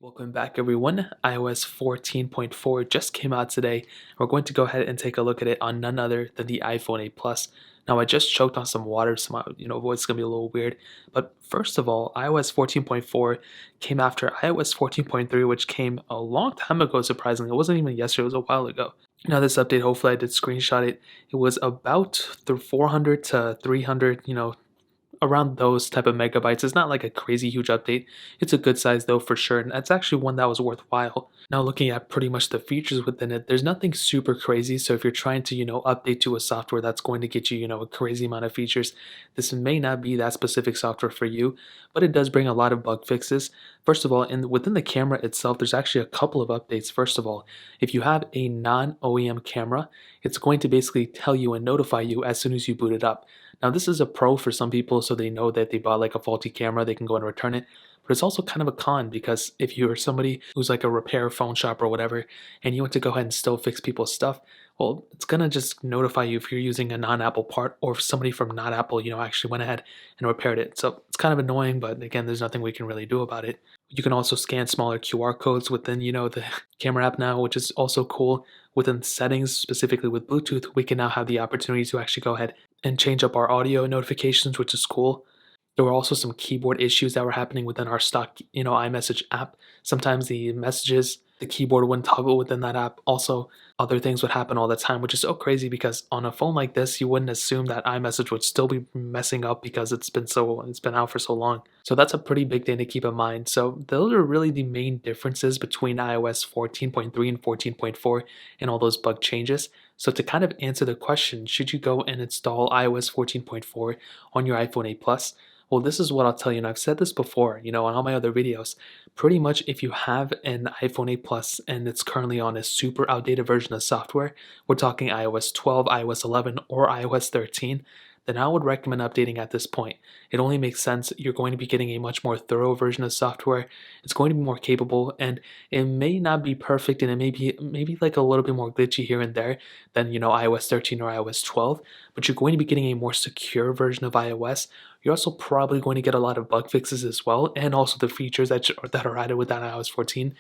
Welcome back everyone. iOS 14.4 just came out today. We're going to go ahead and take a look at it on none other than the iPhone 8 Plus. Now I just choked on some water, so my voice is gonna be a little weird. But first of all, iOS 14.4 came after iOS 14.3, which came a long time ago, surprisingly. It wasn't even yesterday, it was a while ago. Now this update, hopefully I did screenshot it. It was about the 400 to 300, around those type of megabytes. It's not like a crazy huge update. It's a good size though for sure, and that's actually one that was worthwhile. Now looking at pretty much the features within it, there's nothing super crazy. So if you're trying to, update to a software that's going to get you, a crazy amount of features, this may not be that specific software for you, but it does bring a lot of bug fixes. First of all, within the camera itself, there's actually a couple of updates. First of all, if you have a non-OEM camera, it's going to basically tell you and notify you as soon as you boot it up. Now, this is a pro for some people, so they know that they bought like a faulty camera, they can go and return it. But it's also kind of a con because if you're somebody who's like a repair phone shop or whatever, and you want to go ahead and still fix people's stuff, well, it's gonna just notify you if you're using a non-Apple part or if somebody from not Apple, actually went ahead and repaired it. So it's kind of annoying, but again, there's nothing we can really do about it. You can also scan smaller QR codes within, the camera app now, which is also cool. Within settings, specifically with Bluetooth, we can now have the opportunity to actually go ahead and change up our audio notifications, which is cool. There were also some keyboard issues that were happening within our stock, iMessage app. Sometimes the messages, the keyboard wouldn't toggle within that app. Also, other things would happen all the time, which is so crazy because on a phone like this, you wouldn't assume that iMessage would still be messing up because it's been out for so long. So that's a pretty big thing to keep in mind. So those are really the main differences between iOS 14.3 and 14.4 and all those bug changes. So to kind of answer the question, should you go and install iOS 14.4 on your iPhone 8 Plus? Well, this is what I'll tell you, and I've said this before, on all my other videos. Pretty much if you have an iPhone 8 Plus and it's currently on a super outdated version of software, we're talking iOS 12, iOS 11, or iOS 13, then I would recommend updating at this point. It only makes sense. You're going to be getting a much more thorough version of software. It's going to be more capable, and it may not be perfect, and it may be maybe like a little bit more glitchy here and there than iOS 13 or iOS 12. But you're going to be getting a more secure version of iOS. You're also probably going to get a lot of bug fixes as well, and also the features that are added with that iOS 14.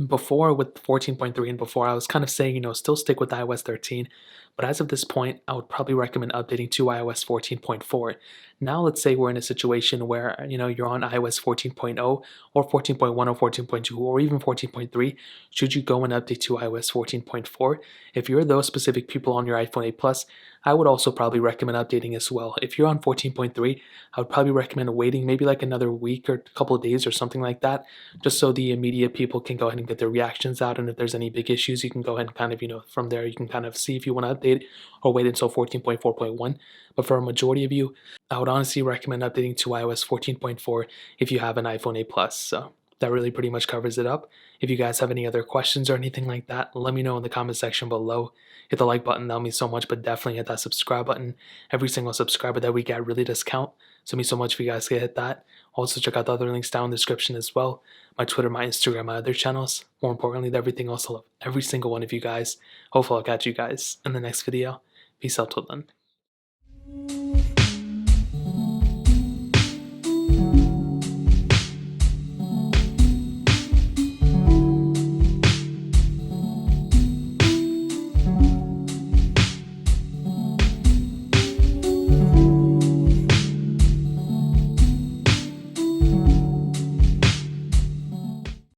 Before with 14.3 and before, I was kind of saying, still stick with iOS 13. But as of this point, I would probably recommend updating to iOS 14.4. Now let's say we're in a situation where, you're on iOS 14.0 or 14.1 or 14.2 or even 14.3. Should you go and update to iOS 14.4? If you're those specific people on your iPhone 8 Plus, I would also probably recommend updating as well. If you're on 14.3, I would probably recommend waiting maybe like another week or a couple of days or something like that, just so the immediate people can go ahead and get their reactions out. And if there's any big issues, you can go ahead and kind of, from there, you can kind of see if you want to update or wait until 14.4.1. But for a majority of you, I would honestly recommend updating to iOS 14.4 if you have an iPhone 8 Plus. So that really pretty much covers it up. If you guys have any other questions or anything like that, let me know in the comment section below. Hit the like button, that'll mean so much, but definitely hit that subscribe button. Every single subscriber that we get really does count, so it means so much if you guys can hit that. Also check out the other links down in the description as well. My Twitter, my Instagram, my other channels. More importantly than everything else, I love every single one of you guys. Hopefully I'll catch you guys in the next video. Peace out till then.